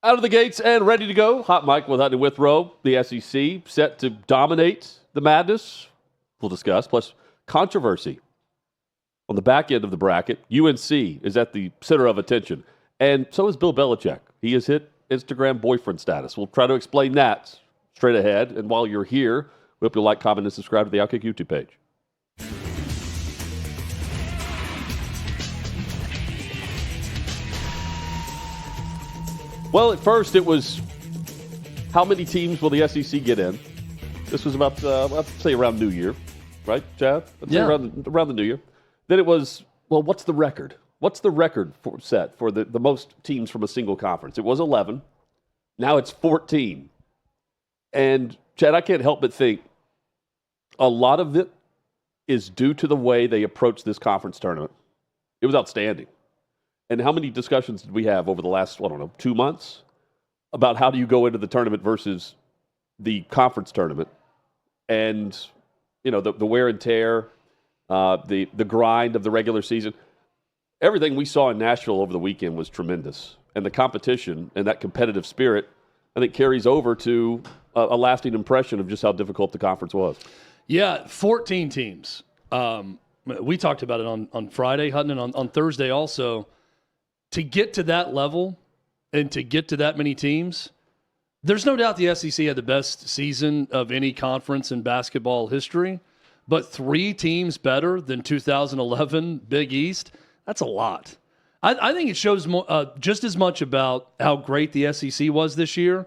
Out of the gates and ready to go. Hot Mike with Hutton and Withrow. The SEC set to dominate the madness. We'll discuss. Plus, controversy on the back end of the bracket. UNC is at the center of attention. And so is Bill Belichick. He has hit Instagram boyfriend status. We'll try to explain that straight ahead. And while you're here, we hope you'll like, comment, and subscribe to the OutKick YouTube page. Well, at first it was how many teams will the SEC get in? This was about, let's say around New Year, right, Chad? Yeah. Around the New Year. Then it was, well, what's the record? What's the record set for the most teams from a single conference? It was 11. Now it's 14. And, Chad, I can't help but think a lot of it is due to the way they approached this conference tournament. It was outstanding. And how many discussions did we have over the last, 2 months about how do you go into the tournament versus the conference tournament? And, the wear and tear, the grind of the regular season. Everything we saw in Nashville over the weekend was tremendous. And the competition and that competitive spirit, I think, carries over to a lasting impression of just how difficult the conference was. Yeah, 14 teams. We talked about it on Friday, Hutton, and on Thursday also. To get to that level and to get to that many teams, there's no doubt the SEC had the best season of any conference in basketball history, but 3 teams better than 2011 Big East, that's a lot. I think it shows just as much about how great the SEC was this year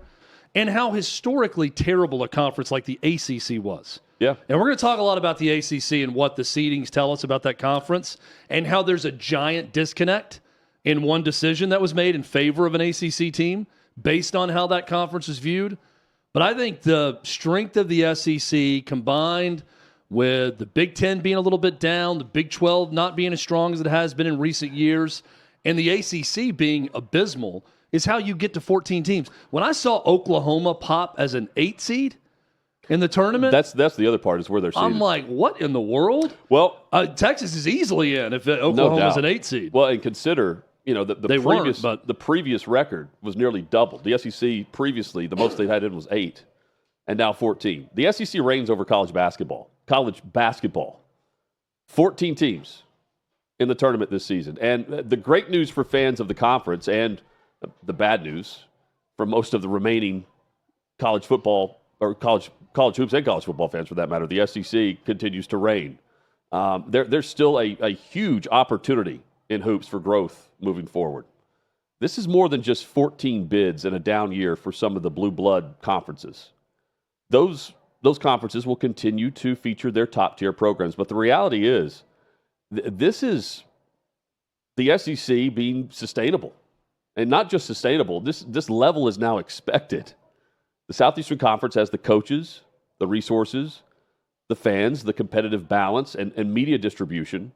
and how historically terrible a conference like the ACC was. Yeah. And we're going to talk a lot about the ACC and what the seedings tell us about that conference and how there's a giant disconnect in one decision that was made in favor of an ACC team based on how that conference is viewed. But I think the strength of the SEC combined with the Big Ten being a little bit down, the Big 12 not being as strong as it has been in recent years, and the ACC being abysmal is how you get to 14 teams. When I saw Oklahoma pop as an 8 seed in the tournament, that's the other part is where they're seeded. I'm like, what in the world? Well, Texas is easily in if Oklahoma's an 8 seed. Well, and consider, the previous record was nearly doubled. The SEC previously, the most they had in was 8, and now 14. The SEC reigns over college basketball. 14 teams in the tournament this season. And the great news for fans of the conference and the bad news for most of the remaining college football or college hoops and college football fans for that matter, the SEC continues to reign. There's still a huge opportunity in hoops for growth moving forward. This is more than just 14 bids in a down year for some of the blue blood conferences. Those conferences will continue to feature their top-tier programs. But the reality is, this is the SEC being sustainable. And not just sustainable, this level is now expected. The Southeastern Conference has the coaches, the resources, the fans, the competitive balance, and media distribution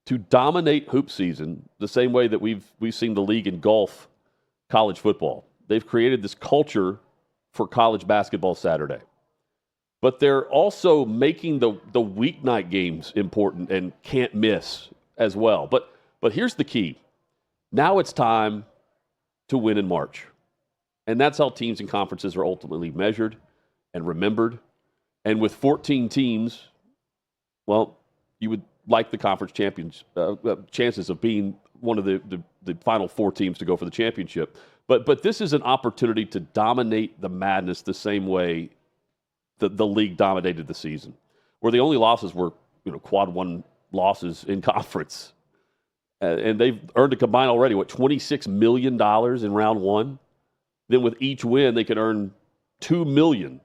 to dominate hoop season the same way that we've seen the league engulf college football. They've created this culture for college basketball Saturday. But they're also making the weeknight games important and can't miss as well. But here's the key. Now it's time to win in March. And that's how teams and conferences are ultimately measured and remembered. And with 14 teams, well, you would like the conference champions chances of being one of the final 4 teams to go for the championship. But this is an opportunity to dominate the madness the same way the league dominated the season, where the only losses were quad 1 losses in conference. And they've earned a combined already, $26 million in round 1? Then with each win, they could earn $2 million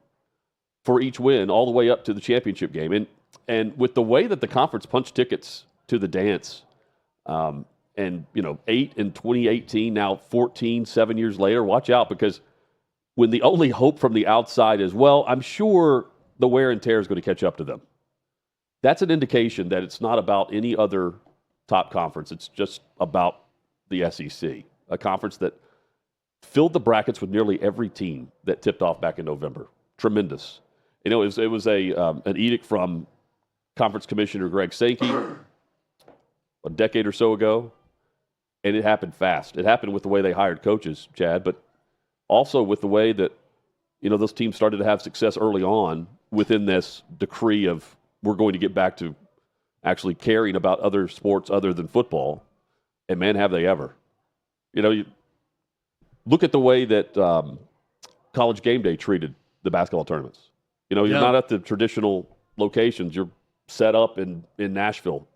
for each win all the way up to the championship game. And with the way that the conference punched tickets to the dance, 8 in 2018, now 14, 7 years later, watch out, because when the only hope from the outside is, well, I'm sure the wear and tear is going to catch up to them. That's an indication that it's not about any other top conference. It's just about the SEC, a conference that filled the brackets with nearly every team that tipped off back in November. Tremendous. It was an edict from Conference Commissioner Greg Sankey a decade or so ago, and it happened fast. It happened with the way they hired coaches, Chad, but also with the way that, those teams started to have success early on within this decree of we're going to get back to actually caring about other sports other than football. And man, have they ever. You look at the way that College Game Day treated the basketball tournaments. You're not at the traditional locations. You're set up in Nashville,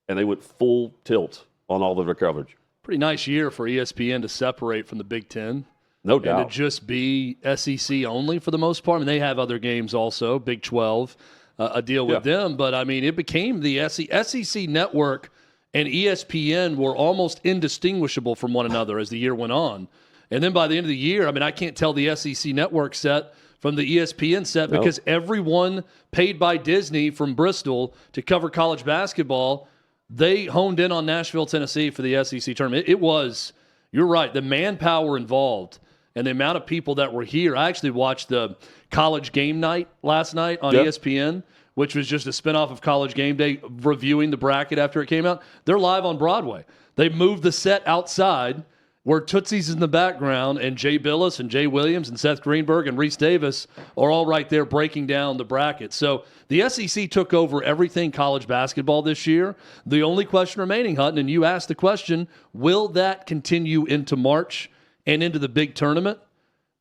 and they went full tilt on all of their coverage. Pretty nice year for ESPN to separate from the Big Ten. No doubt. And to just be SEC only for the most part. I mean, they have other games also, Big 12, a deal with them. But, I mean, it became the SEC network and ESPN were almost indistinguishable from one another as the year went on. And then by the end of the year, I mean, I can't tell the SEC network set from the ESPN set because everyone paid by Disney from Bristol to cover college basketball, they honed in on Nashville, Tennessee for the SEC tournament. It was, you're right, the manpower involved and the amount of people that were here. I actually watched the College Game Night last night on ESPN, which was just a spinoff of College Game Day, reviewing the bracket after it came out. They're live on Broadway. They moved the set outside where Tootsie's in the background, and Jay Billis and Jay Williams and Seth Greenberg and Reese Davis are all right there breaking down the bracket. So the SEC took over everything college basketball this year. The only question remaining, Hutton, and you asked the question, will that continue into March and into the big tournament?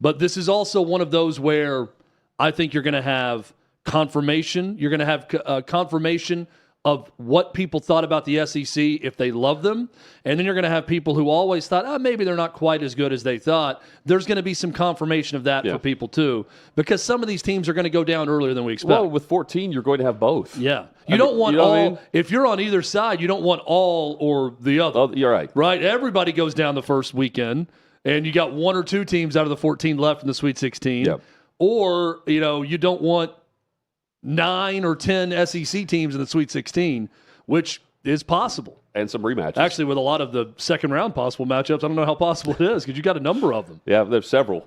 But this is also one of those where I think you're going to have confirmation. You're going to have confirmation of what people thought about the SEC if they love them. And then you're going to have people who always thought, maybe they're not quite as good as they thought. There's going to be some confirmation of that for people too, because some of these teams are going to go down earlier than we expect. Well, with 14, you're going to have both. Yeah. You don't want all, if you're on either side, you don't want all or the other. Oh, you're right. Right? Everybody goes down the first weekend, and you got one or two teams out of the 14 left in the Sweet 16. Yep. Or, you don't want 9 or 10 SEC teams in the Sweet 16, which is possible. And some rematches. Actually, with a lot of the second-round possible matchups, I don't know how possible it is because you got a number of them. Yeah, there's several.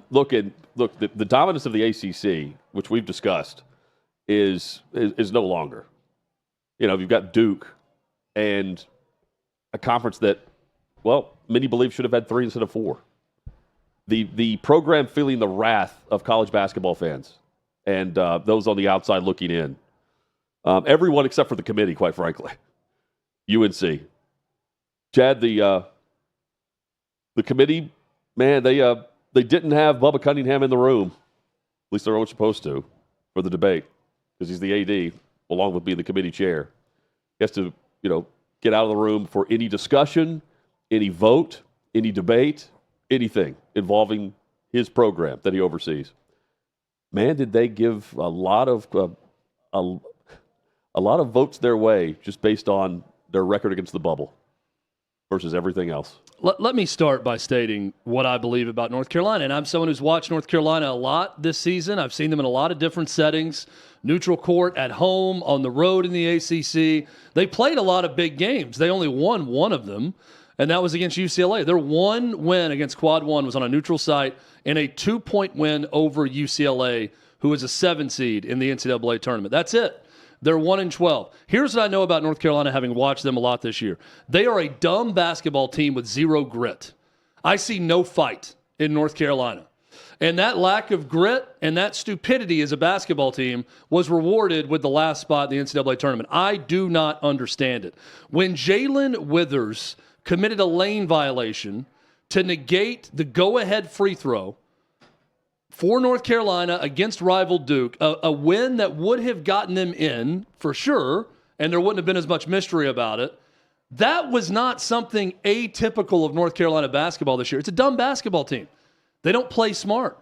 Look, the dominance of the ACC, which we've discussed, is no longer. You've got Duke and a conference that, many believe should have had 3 instead of 4. The program feeling the wrath of college basketball fans and those on the outside looking in. Everyone except for the committee, quite frankly. UNC. Chad, the committee, man, they didn't have Bubba Cunningham in the room. At least they weren't supposed to for the debate because he's the AD, along with being the committee chair. He has to, get out of the room for any discussion, any vote, any debate, anything involving his program that he oversees. Man, did they give a lot of votes their way just based on their record against the bubble versus everything else. Let me start by stating what I believe about North Carolina. And I'm someone who's watched North Carolina a lot this season. I've seen them in a lot of different settings, neutral court, at home, on the road in the ACC. They played a lot of big games. They only won one of them, and that was against UCLA. Their one win against Quad 1 was on a neutral site in a 2-point win over UCLA, who is a 7 seed in the NCAA tournament. That's it. They're 1-12. Here's what I know about North Carolina, having watched them a lot this year. They are a dumb basketball team with zero grit. I see no fight in North Carolina. And that lack of grit and that stupidity as a basketball team was rewarded with the last spot in the NCAA tournament. I do not understand it. When Jalen Withers committed a lane violation to negate the go-ahead free throw for North Carolina against rival Duke, a win that would have gotten them in for sure, and there wouldn't have been as much mystery about it, that was not something atypical of North Carolina basketball this year. It's a dumb basketball team. They don't play smart.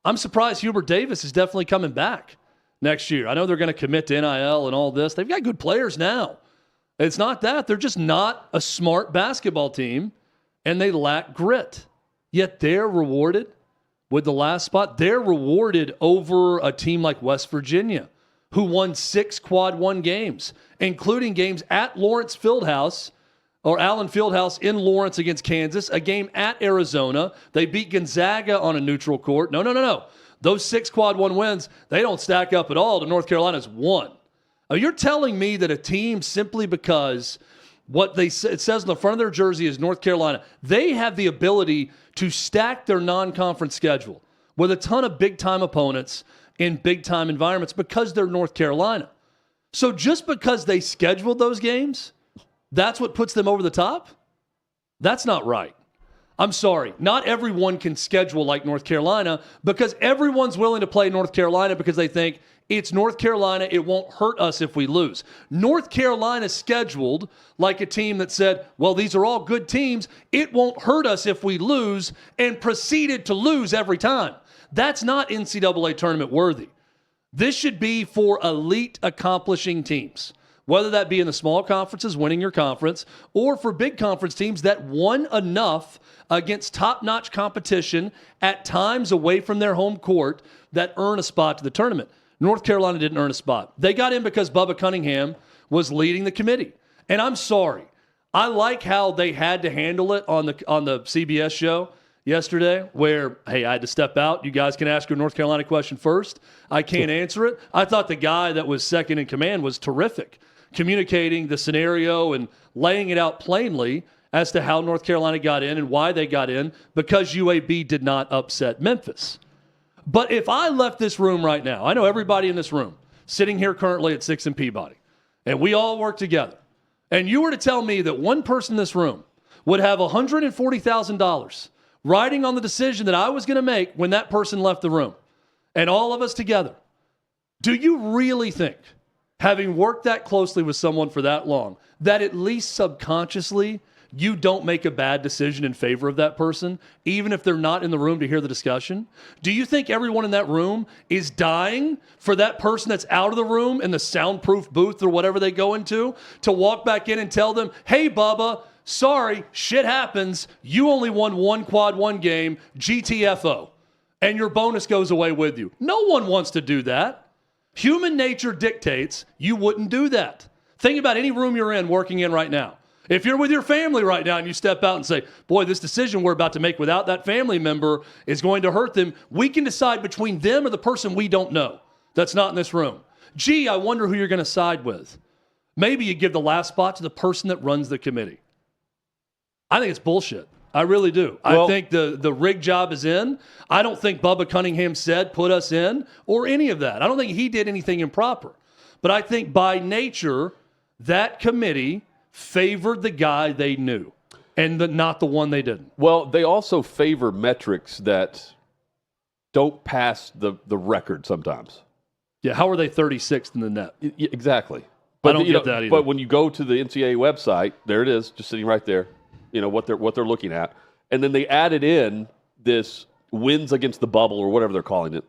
I'm surprised Hubert Davis is definitely coming back next year. I know they're going to commit to NIL and all this. They've got good players now. It's not that. They're just not a smart basketball team, and they lack grit. Yet they're rewarded with the last spot. They're rewarded over a team like West Virginia, who won 6 Quad 1 games, including games at Lawrence Fieldhouse, or Allen Fieldhouse in Lawrence against Kansas, a game at Arizona. They beat Gonzaga on a neutral court. No. Those 6 Quad 1 wins, they don't stack up at all to North Carolina's 1. Now, you're telling me that a team, simply because It says on the front of their jersey is North Carolina. They have the ability to stack their non-conference schedule with a ton of big-time opponents in big-time environments because they're North Carolina. So just because they scheduled those games, that's what puts them over the top? That's not right. I'm sorry. Not everyone can schedule like North Carolina because everyone's willing to play North Carolina because they think it's North Carolina. It won't hurt us if we lose. North Carolina scheduled like a team that said, well, these are all good teams. It won't hurt us if we lose, and proceeded to lose every time. That's not NCAA tournament worthy. This should be for elite accomplishing teams, whether that be in the small conferences, winning your conference, or for big conference teams that won enough against top-notch competition at times away from their home court that earn a spot to the tournament. North Carolina didn't earn a spot. They got in because Bubba Cunningham was leading the committee. And I'm sorry. I like how they had to handle it on the CBS show yesterday where, hey, I had to step out. You guys can ask your North Carolina question first. I can't answer it. I thought the guy that was second in command was terrific, communicating the scenario and laying it out plainly as to how North Carolina got in and why they got in, because UAB did not upset Memphis. But if I left this room right now, I know everybody in this room sitting here currently at 6 and Peabody, and we all work together, and you were to tell me that one person in this room would have $140,000 riding on the decision that I was going to make when that person left the room, and all of us together, do you really think, having worked that closely with someone for that long, that at least subconsciously you don't make a bad decision in favor of that person, even if they're not in the room to hear the discussion? Do you think everyone in that room is dying for that person that's out of the room in the soundproof booth or whatever they go into to walk back in and tell them, hey, Bubba, sorry, shit happens. You only won one quad one game, GTFO, and your bonus goes away with you. No one wants to do that. Human nature dictates you wouldn't do that. Think about any room you're in working in right now. If you're with your family right now and you step out and say, boy, this decision we're about to make without that family member is going to hurt them, we can decide between them or the person we don't know that's not in this room. Gee, I wonder who you're going to side with. Maybe you give the last spot to the person that runs the committee. I think it's bullshit. I really do. Well, I think the rig job is in. I don't think Bubba Cunningham said put us in or any of that. I don't think he did anything improper. But I think by nature, that committee favored the guy they knew and not the one they didn't. Well, they also favor metrics that don't pass the record sometimes. Yeah, how are they 36th in the net? Exactly. But I don't get that either. But when you go to the NCAA website, there it is, just sitting right there. You know what they're looking at, and then they added in this wins against the bubble or whatever they're calling it,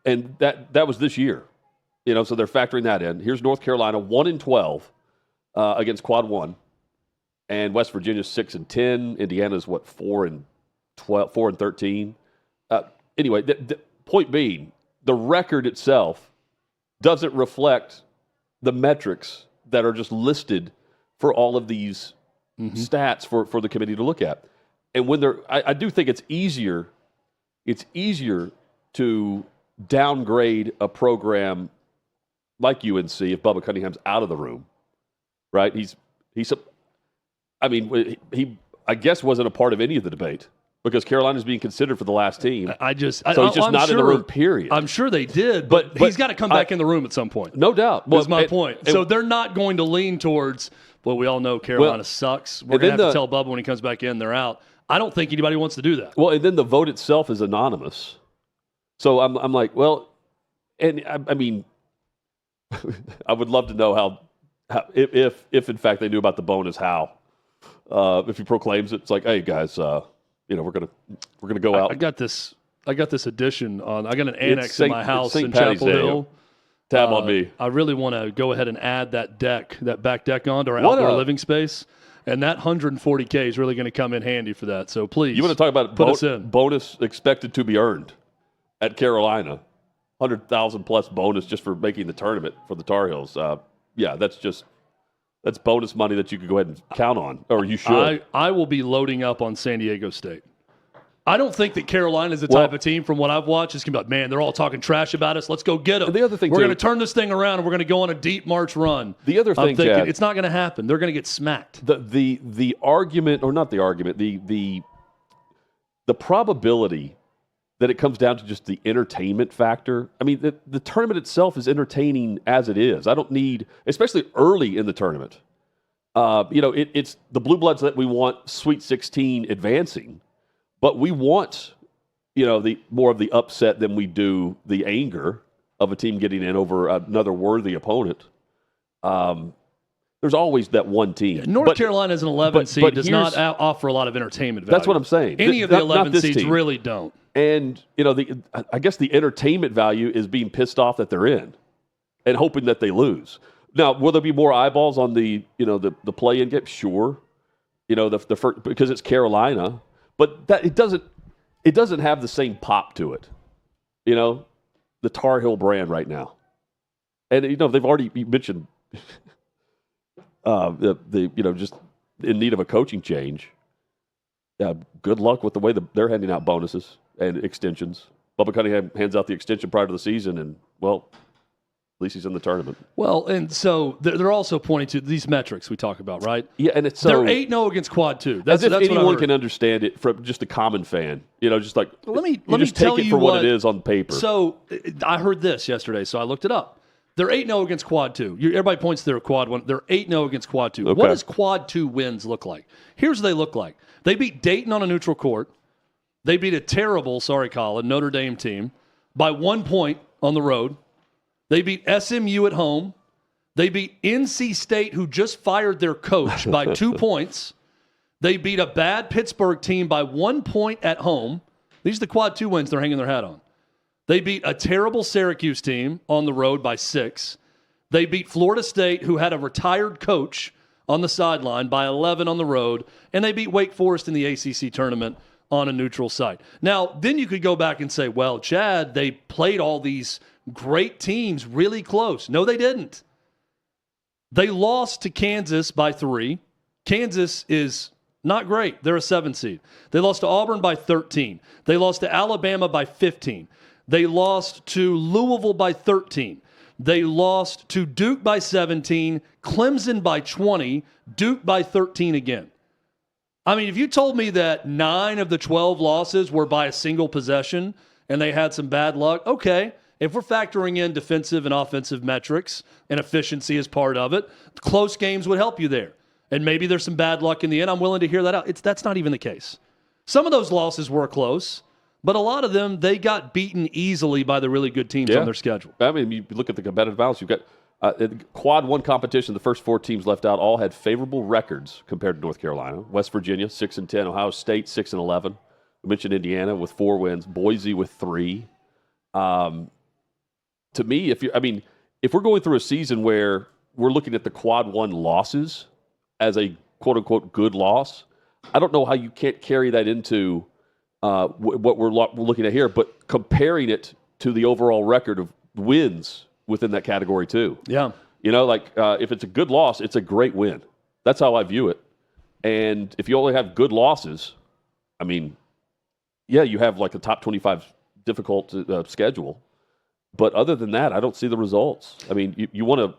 and that was this year. You know, so they're factoring that in. Here's North Carolina 1-12 against Quad 1, and West Virginia's 6-10. Indiana's 4-13. Anyway, the point being, the record itself doesn't reflect the metrics that are just listed for all of these stats for the committee to look at. And when I do think it's easier to downgrade a program like UNC if Bubba Cunningham's out of the room, right? He I guess wasn't a part of any of the debate because Carolina's being considered for the last team. He's just not in the room, period. I'm sure they did, but he's got to come back in the room at some point. No doubt. That's my point. So they're not going to lean towards, well, we all know Carolina sucks. We're going to have to tell Bubba when he comes back in, they're out. I don't think anybody wants to do that. Well, and then the vote itself is anonymous. So I'm like, well, and I mean, I would love to know how if in fact they knew about the bonus, how if he proclaims it, it's like, hey guys, we're gonna go out. I got this edition on. I got an annex in my house in Patty's Chapel Hill. Tab on me. I really want to go ahead and add that back deck onto our outdoor living space, and that 140K is really going to come in handy for that. So please, you want to talk about put us in. Bonus expected to be earned at Carolina. 100,000 plus bonus just for making the tournament for the Tar Heels. That's bonus money that you could go ahead and count on, or you should. I will be loading up on San Diego State. I don't think that Carolina is the type of team, from what I've watched, is going to be like, man, they're all talking trash about us. Let's go get them. The other thing, we're going to turn this thing around and we're going to go on a deep March run. The other thing, I'm thinking, Chad, it's not going to happen. They're going to get smacked. The argument, or not the argument, the probability that it comes down to just the entertainment factor. I mean, the tournament itself is entertaining as it is. I don't need, especially early in the tournament. It's the Blue Bloods that we want Sweet 16 advancing, but we want, the more of the upset than we do the anger of a team getting in over another worthy opponent. There's always that one team. North Carolina as an 11 seed does not offer a lot of entertainment value. That's what I'm saying. Any of the 11 seeds team really don't. And, I guess the entertainment value is being pissed off that they're in and hoping that they lose. Now, will there be more eyeballs on the play-in game? Sure. The first, because it's Carolina, but that it doesn't have the same pop to it. The Tar Heel brand right now. And they've already mentioned just in need of a coaching change. Good luck with the way they're handing out bonuses and extensions. Bubba Cunningham hands out the extension prior to the season, and at least he's in the tournament. Well, and so they're also pointing to these metrics we talk about, right? Yeah, and it's they're 8-0 against Quad 2. That's anyone can understand it from just a common fan. Just like let me just take it for what it is on paper. So I heard this yesterday, so I looked it up. They're 8-0 against Quad 2. Everybody points to their Quad 1. They're 8-0 against Quad 2. Okay. What does Quad 2 wins look like? Here's what they look like. They beat Dayton on a neutral court. They beat a terrible, sorry, Colin, Notre Dame team by 1 point on the road. They beat SMU at home. They beat NC State, who just fired their coach, by 2 points. They beat a bad Pittsburgh team by 1 point at home. These are the Quad 2 wins they're hanging their hat on. They beat a terrible Syracuse team on the road by 6. They beat Florida State, who had a retired coach on the sideline, by 11 on the road. And they beat Wake Forest in the ACC tournament on a neutral site. Now, then you could go back and say, well, Chad, they played all these great teams really close. No, they didn't. They lost to Kansas by 3. Kansas is not great. They're a 7 seed. They lost to Auburn by 13. They lost to Alabama by 15. They lost to Louisville by 13. They lost to Duke by 17, Clemson by 20, Duke by 13 again. I mean, if you told me that 9 of the 12 losses were by a single possession and they had some bad luck, okay. If we're factoring in defensive and offensive metrics and efficiency as part of it, close games would help you there. And maybe there's some bad luck in the end. I'm willing to hear that out. That's not even the case. Some of those losses were close, but a lot of them, they got beaten easily by the really good teams on their schedule. I mean, you look at the competitive balance. You've got Quad 1 competition. The first 4 teams left out all had favorable records compared to North Carolina. West Virginia, 6-10. Ohio State, 6-11. We mentioned Indiana with 4 wins. Boise with 3. To me, if we're going through a season where we're looking at the Quad 1 losses as a quote-unquote good loss, I don't know how you can't carry that into what we're looking at here, but comparing it to the overall record of wins within that category too. Yeah. If it's a good loss, it's a great win. That's how I view it. And if you only have good losses, you have like a top 25 difficult schedule. But other than that, I don't see the results. I mean, you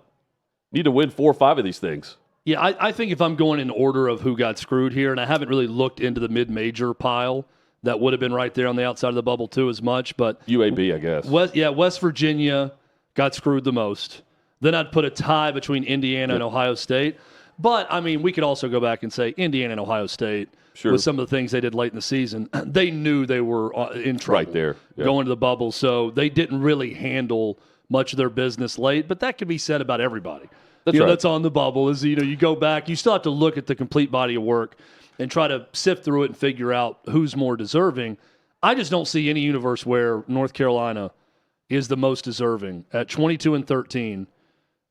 need to win 4 or 5 of these things. Yeah, I think if I'm going in order of who got screwed here, and I haven't really looked into the mid-major pile, that would have been right there on the outside of the bubble too as much. But UAB, I guess. West Virginia got screwed the most. Then I'd put a tie between Indiana and Ohio State. But, we could also go back and say Indiana and Ohio State, with some of the things they did late in the season, they knew they were in trouble right there, going to the bubble. So they didn't really handle much of their business late. But that can be said about everybody. That's on the bubble. Is you go back, you still have to look at the complete body of work and try to sift through it and figure out who's more deserving. I just don't see any universe where North Carolina is the most deserving at 22-13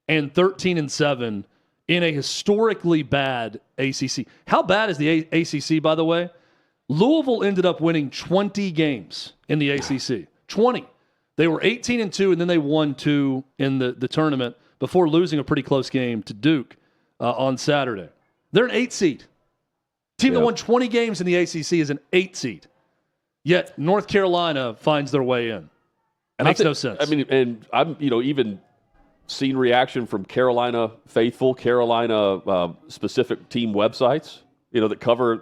and 13-7 in a historically bad ACC. How bad is the ACC, by the way? Louisville ended up winning 20 games in the ACC. 20. They were 18-2, and then they won 2 in the tournament before losing a pretty close game to Duke on Saturday. They're an 8 seed. Team that won 20 games in the ACC is an 8 seed. Yet North Carolina finds their way in. It makes no sense. I mean, and I'm even seen reaction from Carolina faithful, Carolina specific team websites, that cover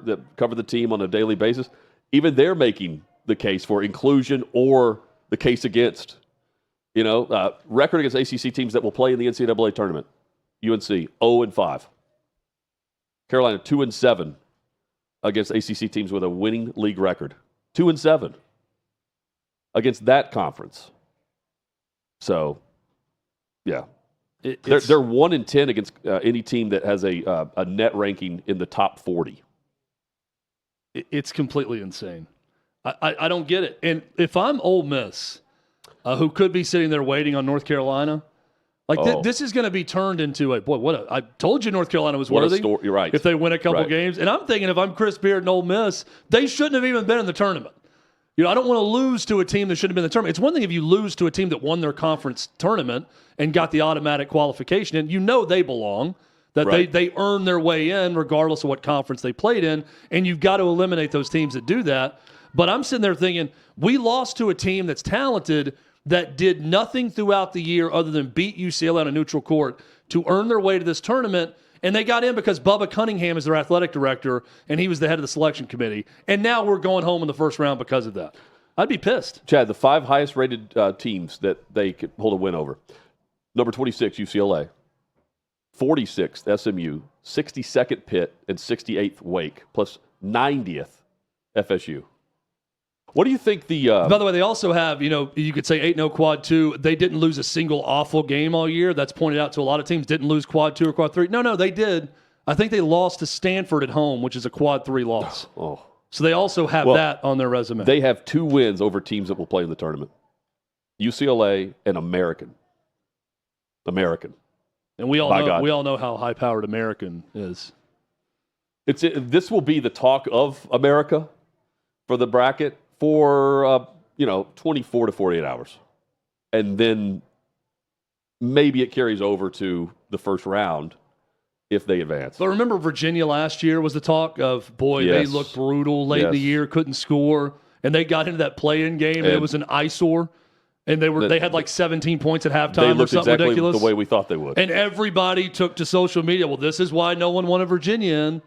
the team on a daily basis. Even they're making the case for inclusion or the case against. Record against ACC teams that will play in the NCAA tournament. UNC 0-5. Carolina 2-7 against ACC teams with a winning league record. 2-7 against that conference. So, yeah, they're 1-10 against any team that has a net ranking in the top 40. It's completely insane. I don't get it. And if I'm Ole Miss, who could be sitting there waiting on North Carolina, this is going to be turned into I told you North Carolina was worthy. You're right. If they win a couple games. And I'm thinking if I'm Chris Beard and Ole Miss, they shouldn't have even been in the tournament. I don't want to lose to a team that shouldn't have been in the tournament. It's one thing if you lose to a team that won their conference tournament and got the automatic qualification, and they belong, that they earn their way in regardless of what conference they played in, and you've got to eliminate those teams that do that. But I'm sitting there thinking, we lost to a team that's talented that did nothing throughout the year other than beat UCLA on a neutral court to earn their way to this tournament. And they got in because Bubba Cunningham is their athletic director, and he was the head of the selection committee. And now we're going home in the first round because of that. I'd be pissed. Chad, the 5 highest-rated teams that they could hold a win over. Number 26, UCLA. 46th, SMU. 62nd, Pitt. And 68th, Wake. Plus 90th, FSU. What do you think By the way, they also have, you could say 8-0 quad 2. They didn't lose a single awful game all year. That's pointed out to a lot of teams. Didn't lose quad 2 or quad 3. No, they did. I think they lost to Stanford at home, which is a quad 3 loss. Oh. So they also have that on their resume. They have 2 wins over teams that will play in the tournament. UCLA and American. And we all know how high-powered American is. This will be the talk of America for the bracket for 24 to 48 hours. And then maybe it carries over to the first round if they advance. But remember Virginia last year was the talk of, they looked brutal late in the year, couldn't score, and they got into that play-in game, and it was an eyesore. And they had like 17 points at halftime or something exactly ridiculous. The way we thought they would. And everybody took to social media, this is why no one wanted Virginia in.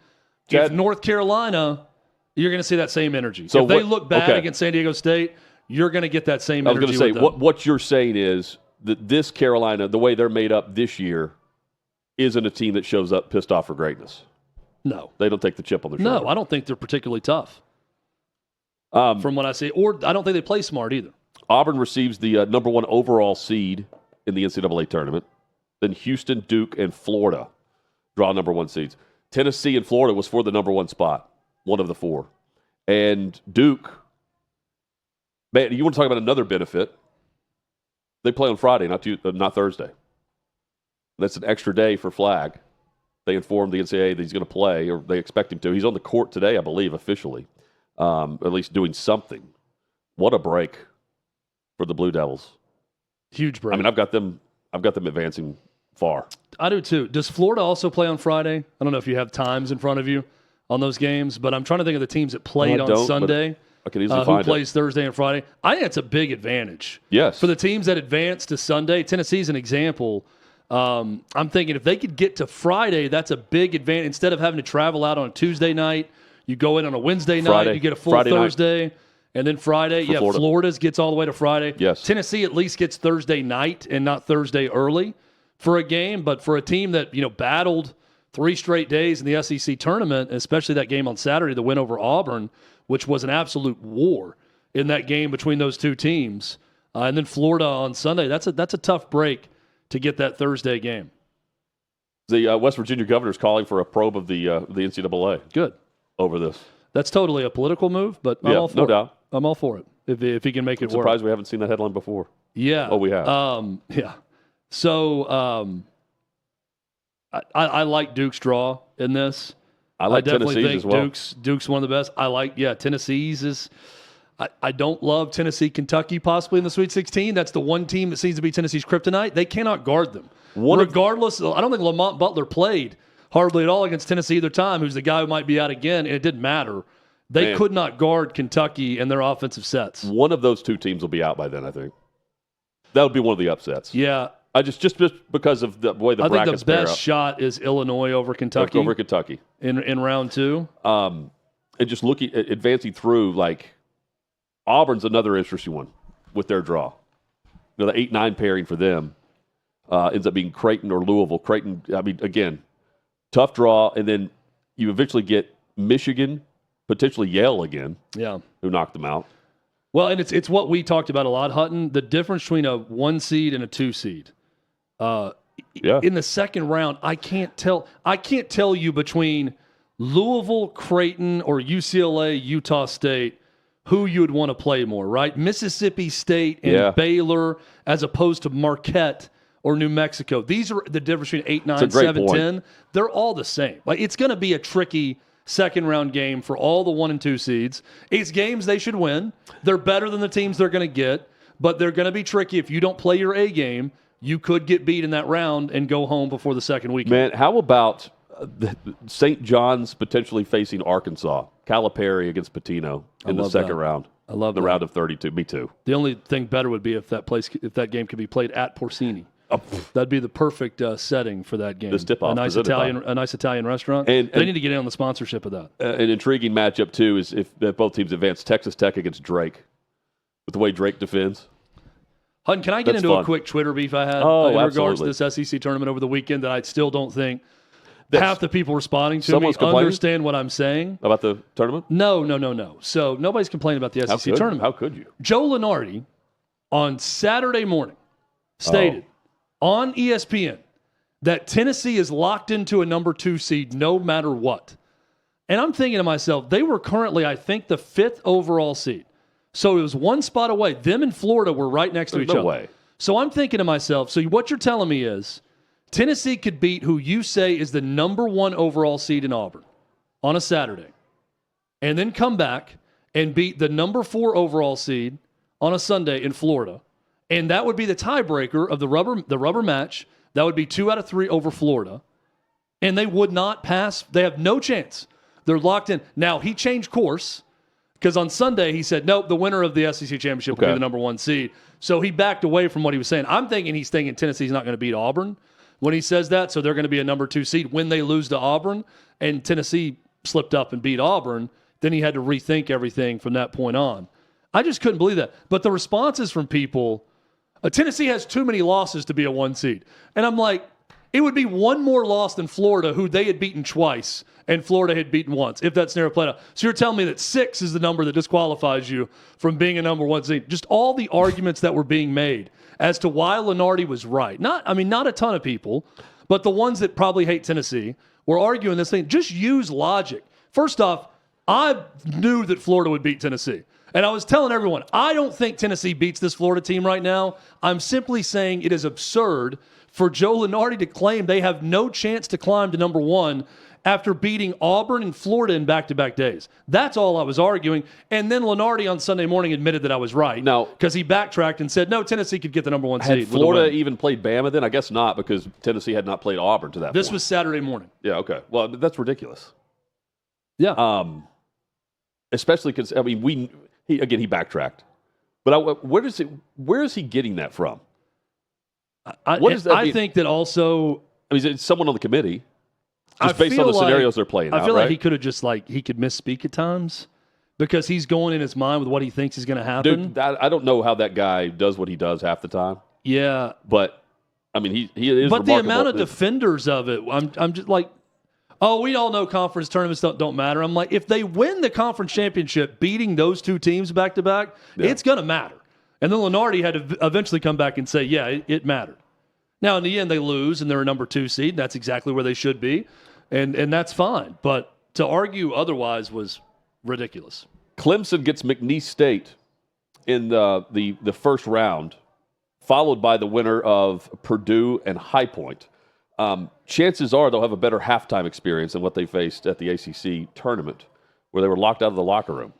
If North Carolina, you're going to see that same energy. So if they look bad against San Diego State, you're going to get that same energy. I was going to say, what you're saying is that this Carolina, the way they're made up this year, isn't a team that shows up pissed off for greatness. No. They don't take the chip on their shoulder. No, I don't think they're particularly tough from what I see. Or I don't think they play smart either. Auburn receives the number 1 overall seed in the NCAA tournament. Then Houston, Duke, and Florida draw number 1 seeds. Tennessee and Florida was for the number 1 spot, one of the 4. And Duke, man, you want to talk about another benefit? They play on Friday, not Thursday. That's an extra day for Flag. They informed the NCAA that he's going to play, or they expect him to. He's on the court today, I believe, officially, at least doing something. What a break for the Blue Devils. Huge break. I mean, I've got them advancing far. I do too. Does Florida also play on Friday? I don't know if you have times in front of you on those games, but I'm trying to think of the teams that played on Sunday. I can easily find who plays Thursday and Friday. I think it's a big advantage. Yes. For the teams that advance to Sunday, Tennessee's an example. I'm thinking if they could get to Friday, that's a big advantage. Instead of having to travel out on a Tuesday night, you go in on a Wednesday night, you get a full Friday Thursday, night. And then Friday. Florida's gets all the way to Friday. Yes. Tennessee at least gets Thursday night and not Thursday early for a game. But for a team that battled 3 straight days in the SEC tournament, especially that game on Saturday, the win over Auburn, which was an absolute war in that game between those two teams, and then Florida on Sunday. That's a tough break to get that Thursday game. The West Virginia governor's calling for a probe of the NCAA. Good. Over this. That's totally a political move, but I'm all for it. No doubt. I'm all for it if he can make it work. I'm surprised we haven't seen that headline before. Yeah. Oh, we have. Yeah. So I like Duke's draw in this. I definitely Tennessee's think as well. Duke's one of the best. Tennessee's is. I don't love Tennessee, Kentucky possibly in the Sweet 16. That's the one team that seems to be Tennessee's kryptonite. They cannot guard them. Regardless, I don't think Lamont Butler played hardly at all against Tennessee either time, who's the guy who might be out again, and it didn't matter. They Man. could not guard Kentucky and their offensive sets. One of those two teams will be out by then, I think. That would be one of the upsets. Yeah. I just because of the way the brackets think the best pair up. shot is Illinois over Kentucky. Over Kentucky. In round 2. And just looking at advancing through, like, Auburn's another interesting one with their draw. The 8-9 pairing for them ends up being Creighton or Louisville. Creighton, I mean, again, tough draw, and then you eventually get Michigan, potentially Yale again, who knocked them out. Well, and it's what we talked about a lot, Hutton, the difference between a 1 seed and a 2 seed. In the second round, I can't tell you between Louisville, Creighton, or UCLA, Utah State, who you would want to play more, right? Mississippi State and Baylor as opposed to Marquette or New Mexico. These are the difference between 8, 9, 7, 10. They're all the same. Like, it's going to be a tricky second-round game for all the 1 and 2 seeds. It's games they should win. They're better than the teams they're going to get, but they're going to be tricky. If you don't play your A game, you could get beat in that round and go home before the second weekend. Man, how about St. John's potentially facing Arkansas? Calipari against Pitino in the second round. I love the round of 32. Me too. The only thing better would be if that game could be played at Porcini. That'd be the perfect setting for that game. This tip-off, a nice Italian restaurant. And they need to get in on the sponsorship of that. An intriguing matchup too is if both teams advance. Texas Tech against Drake, with the way Drake defends. Hutton, can I get into a quick Twitter beef I had in regards to this SEC tournament over the weekend that I still don't think half the people responding to me understand what I'm saying? About the tournament? No. So nobody's complaining about the SEC tournament. How could you? Joe Lunardi on Saturday morning stated on ESPN that Tennessee is locked into a number 2 seed no matter what. And I'm thinking to myself, they were currently, I think, the 5th overall seed. So it was 1 spot away. Them and Florida were right next to each other. Way. So I'm thinking to myself, so what you're telling me is Tennessee could beat who you say is the number 1 overall seed in Auburn on a Saturday, and then come back and beat the number 4 overall seed on a Sunday in Florida. And that would be the tiebreaker of the rubber match. That would be 2 out of 3 over Florida. And they would not pass. They have no chance. They're locked in. Now, he changed course because on Sunday he said, nope, the winner of the SEC championship will be the number 1 seed. So he backed away from what he was saying. I'm thinking he's thinking Tennessee's not going to beat Auburn when he says that. So they're going to be a number 2 seed when they lose to Auburn. And Tennessee slipped up and beat Auburn. Then he had to rethink everything from that point on. I just couldn't believe that. But the responses from people, Tennessee has too many losses to be a 1 seed. And I'm like, it would be 1 more loss than Florida, who they had beaten twice, and Florida had beaten once, if that scenario played out. So you're telling me that 6 is the number that disqualifies you from being a number 1 seed. Just all the arguments that were being made as to why Lunardi was right. Not a ton of people, but the ones that probably hate Tennessee were arguing this thing. Just use logic. First off, I knew that Florida would beat Tennessee. And I was telling everyone, I don't think Tennessee beats this Florida team right now. I'm simply saying it is absurd for Joe Lunardi to claim they have no chance to climb to number 1 after beating Auburn and Florida in back-to-back days. That's all I was arguing. And then Lunardi on Sunday morning admitted that I was right. Now, because he backtracked and said, no, Tennessee could get the number 1 seed. Had Florida even played Bama then? I guess not, because Tennessee had not played Auburn to that point. This was Saturday morning. Yeah, okay. Well, that's ridiculous. Yeah. Especially because, he backtracked. But where is he getting that from? I think that also... it's someone on the committee. Just based on the scenarios they're playing out, I feel right? like he could have he could misspeak at times because he's going in his mind with what he thinks is going to happen. Dude, I don't know how that guy does what he does half the time. Yeah. But, he is But the amount of defenders of it, I'm just like, oh, we all know conference tournaments don't matter. I'm like, if they win the conference championship beating those 2 teams back-to-back, it's going to matter. And then Lunardi had to eventually come back and say, yeah, it mattered. Now, in the end, they lose, and they're a number 2 seed. And that's exactly where they should be, and that's fine. But to argue otherwise was ridiculous. Clemson gets McNeese State in the first round, followed by the winner of Purdue and High Point. Chances are they'll have a better halftime experience than what they faced at the ACC tournament, where they were locked out of the locker room.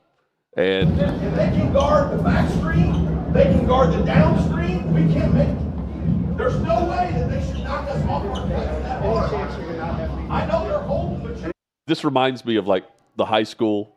And if they can guard the back screen, they can guard the downstream, we can't make it. There's no way that they should knock us off our feet. I know they're holding, but this reminds me of like the high school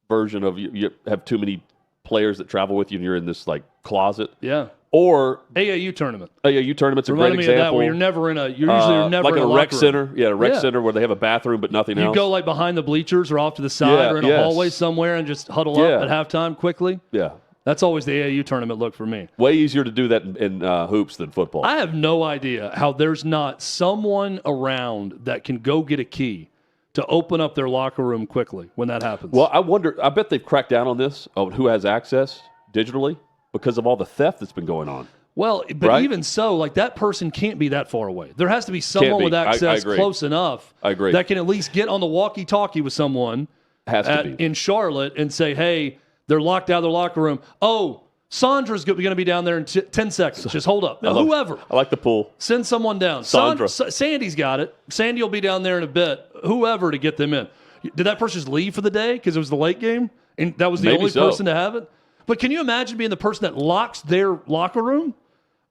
version of you have too many players that travel with you and you're in this like closet. Yeah. Or AAU tournament. AAU tournament's a great Reminded me example. of that where you're never in a you're never like in a a rec locker room. center. Yeah, a rec center where they have a bathroom but nothing You else. go like behind the bleachers or off to the side or in a hallway somewhere and just huddle up at halftime quickly. Yeah. That's always the AAU tournament look for me. Way easier to do that in hoops than football. I have no idea how there's not someone around that can go get a key to open up their locker room quickly when that happens. Well, I bet they've cracked down on this, on who has access digitally because of all the theft that's been going on. Well, but even so, like that person can't be that far away. There has to be someone with access close enough that can at least get on the walkie-talkie with someone in Charlotte and say, hey, they're locked out of their locker room. Oh, Sandra's going to be down there in 10 seconds. Just hold up. Whoever. I like the pool. Send someone down. Sandra. Sandy's got it. Sandy will be down there in a bit. Whoever to get them in. Did that person just leave for the day because it was the late game? And that was the only person to have it? But can you imagine being the person that locks their locker room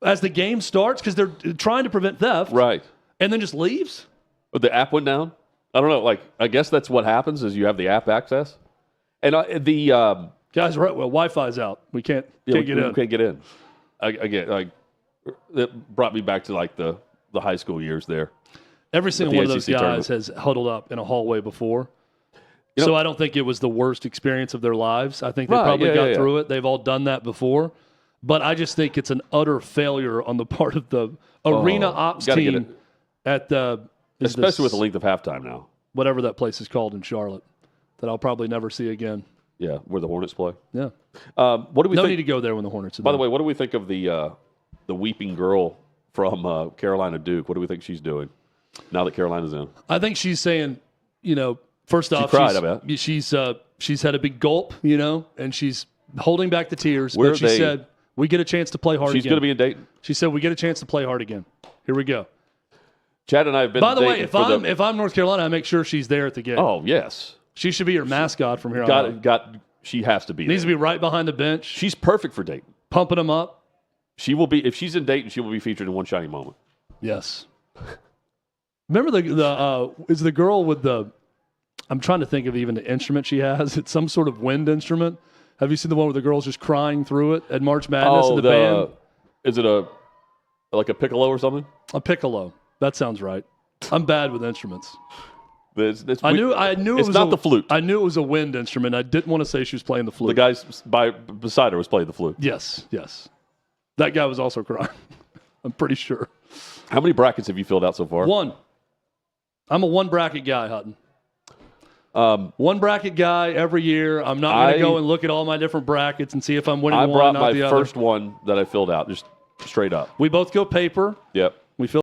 as the game starts because they're trying to prevent theft? Right. And then just leaves? But the app went down? I don't know. Like, I guess that's what happens is you have the app access. And guys, right. Well, Wi-Fi's out. We can't get in. We can't get in. Again, like it brought me back to like the high school years there. Every single one of those ACC guys has huddled up in a hallway before. So I don't think it was the worst experience of their lives. I think they probably got through it. They've all done that before. But I just think it's an utter failure on the part of the arena ops team at especially with the length of halftime now. Whatever that place is called in Charlotte that I'll probably never see again. Yeah, where the Hornets play. Yeah. What do we? No think? need to go there when the Hornets are By there. the way, what do we think of the weeping girl from Carolina Duke? What do we think she's doing now that Carolina's in? I think she's saying, first off, she's had a big gulp, and she's holding back the tears. But she said, we get a chance to play hard again. She's going to be in Dayton. She said, we get a chance to play hard again. Here we go. Chad and I have been. By the way, if I'm North Carolina, I make sure she's there at the game. Oh yes, she should be your mascot from here on out. She has to be. Needs to be right behind the bench. She's perfect for Dayton. Pumping them up. She will be if she's in Dayton. She will be featured in One Shiny Moment. Yes. Remember is the girl with the? I'm trying to think of even the instrument she has. It's some sort of wind instrument. Have you seen the one where the girl's just crying through it at March Madness in the band? Is it like a piccolo or something? A piccolo. That sounds right. I'm bad with instruments. I knew it's not the flute. I knew it was a wind instrument. I didn't want to say she was playing the flute. The guy beside her was playing the flute. Yes. That guy was also crying. I'm pretty sure. How many brackets have you filled out so far? One. I'm a one bracket guy, Hutton. One bracket guy every year. I'm not going to go and look at all my different brackets and see if I'm winning one or not the other. I brought my first one that I filled out, just straight up. We both go paper. Yep.